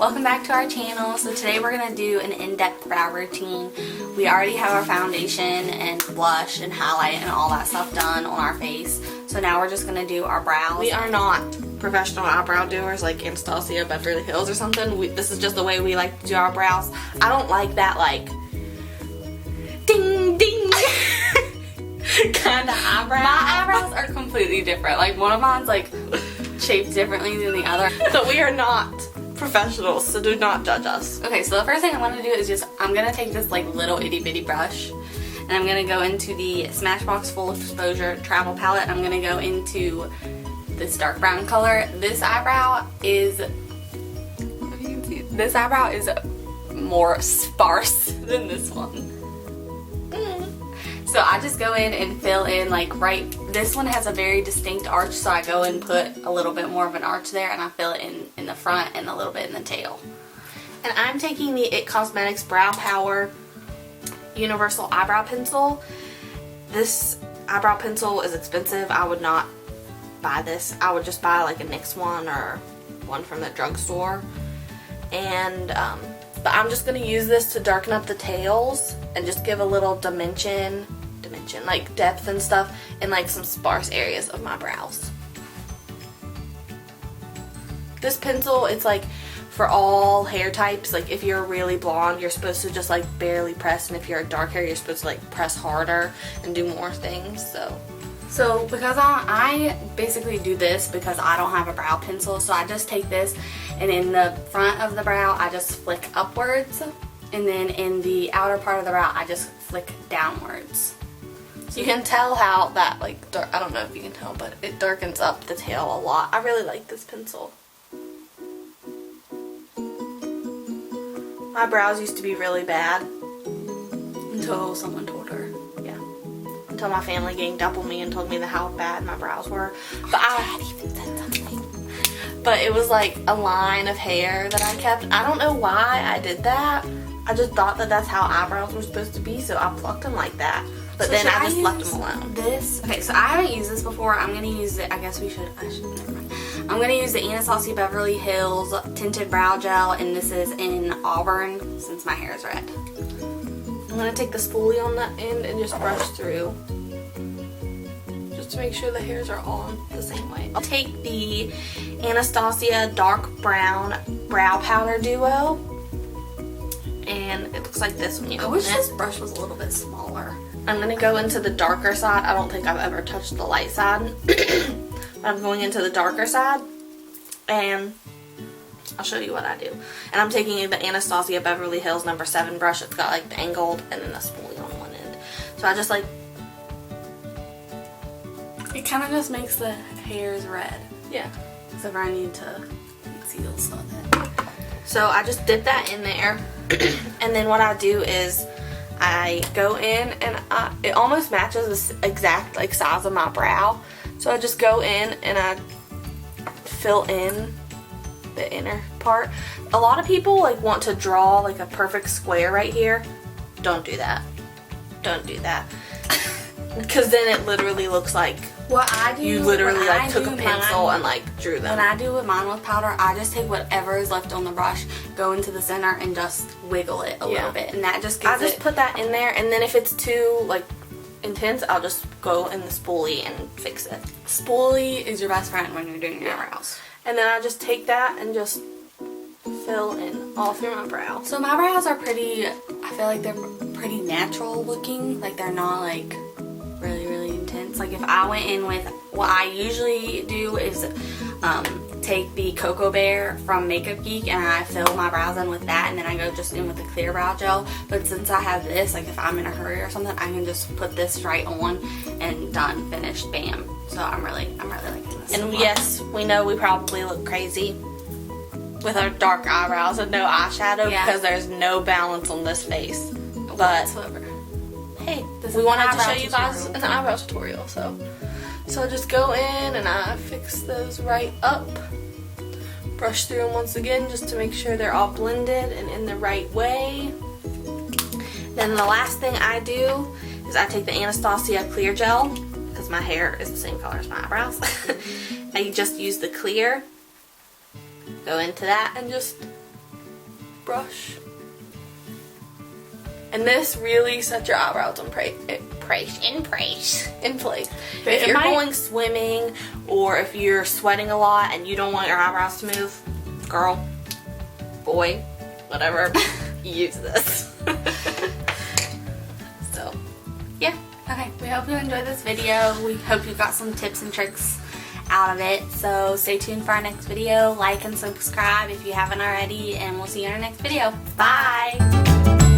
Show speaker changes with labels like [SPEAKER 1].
[SPEAKER 1] Welcome back to our channel. So today we're going to do an in-depth brow routine. We already have our foundation and blush and highlight and all that stuff done on our face. So now we're just going to do our brows. We are not professional eyebrow doers like Anastasia Beverly Hills or something. This is just the way we like to do our brows. I don't like that like ding ding kind of eyebrow. My eyebrows are completely different. Like one of mine's like shaped differently than the other. So we are not professionals, so do not judge us. Okay, so the first thing I'm going to do is I'm going to take this like little itty bitty brush and I'm going to go into the Smashbox Full Exposure Travel Palette. I'm going to go into this dark brown color. This eyebrow is, if you can see, this eyebrow is more sparse than this one. So I just go in and fill in like this one has a very distinct arch, so I go and put a little bit more of an arch there and I fill it in the front and a little bit in the tail. And I'm taking the IT Cosmetics Brow Power Universal Eyebrow Pencil. This eyebrow pencil is expensive. I would not buy this. I would just buy like a NYX one or one from the drugstore. And but I'm just going to use this to darken up the tails and just give a little dimension, like depth and stuff in like some sparse areas of my brows. This pencil, it's like for all hair types. Like if you're really blonde, you're supposed to just like barely press, and if you're dark hair, you're supposed to like press harder and do more things. So because I basically do this because I don't have a brow pencil, so I just take this and in the front of the brow I just flick upwards, and then in the outer part of the brow I just flick downwards. So you can tell how that like I don't know if you can tell, but it darkens up the tail a lot. I really like this pencil. My brows used to be really bad until someone told her. Until my family ganged up on me and told me how bad my brows were. But I even said something. But it was like a line of hair that I kept. I don't know why I did that. I just thought that that's how eyebrows were supposed to be, so I plucked them like that. But so then I just left them alone. This? Okay, so I haven't used this before. I'm gonna use it. I should, never mind. I'm gonna use the Anastasia Beverly Hills Tinted Brow Gel, and this is in Auburn since my hair is red. I'm going to take the spoolie on that end and just brush through, just to make sure the hairs are all the same way. I'll take the Anastasia Dark Brown Brow Powder Duo, and it looks like this when you open it. I wish this brush was a little bit smaller. I'm going to go into the darker side. I don't think I've ever touched the light side, but I'm going into the darker side, and I'll show you what I do. And I'm taking the Anastasia Beverly Hills No. 7 brush. It's got like the angled and then the spoolie on one end. So I just like, it kind of just makes the hairs red. Yeah. Except I need to conceal some of it. So I just dip that in there. And then what I do is I go in and it almost matches the exact like size of my brow. So I just go in and I fill in the inner part. A lot of people like want to draw like a perfect square right here. Don't do that. Don't do that. Because then it literally looks like what I do. You literally like took a pencil and like drew them. When I do with mine with powder, I just take whatever is left on the brush, go into the center, and just wiggle it a little bit, and that just gives I just put that in there, and then if it's too like intense, I'll just go in the spoolie and fix it. Spoolie is your best friend when you're doing your eyebrows. And then I just take that and just fill in all through my brow. So my brows are pretty, I feel like they're pretty natural looking. Like they're not like really, really intense. Like if I went in with, what I usually do is take the Cocoa Bear from Makeup Geek and I fill my brows in with that, and then I go just in with the Clear Brow Gel. But since I have this, like if I'm in a hurry or something, I can just put this right on and done, finished, bam. So I'm really liking this. And yes, we know we probably look crazy with our dark eyebrows and no eyeshadow because there's no balance on this face. But hey, we wanted to show you guys an eyebrow tutorial, so I just go in and I fix those right up. Brush through them once again just to make sure they're all blended and in the right way. Then the last thing I do is I take the Anastasia Clear Gel, because my hair is the same color as my eyebrows. I just use the clear, go into that and just brush. And this really sets your eyebrows in place. But if you're going swimming or if you're sweating a lot and you don't want your eyebrows to move, girl, boy, whatever, use this. So, yeah. Okay, we hope you enjoyed this video. We hope you got some tips and tricks out of it. So stay tuned for our next video. Like and subscribe if you haven't already, and we'll see you in our next video. Bye!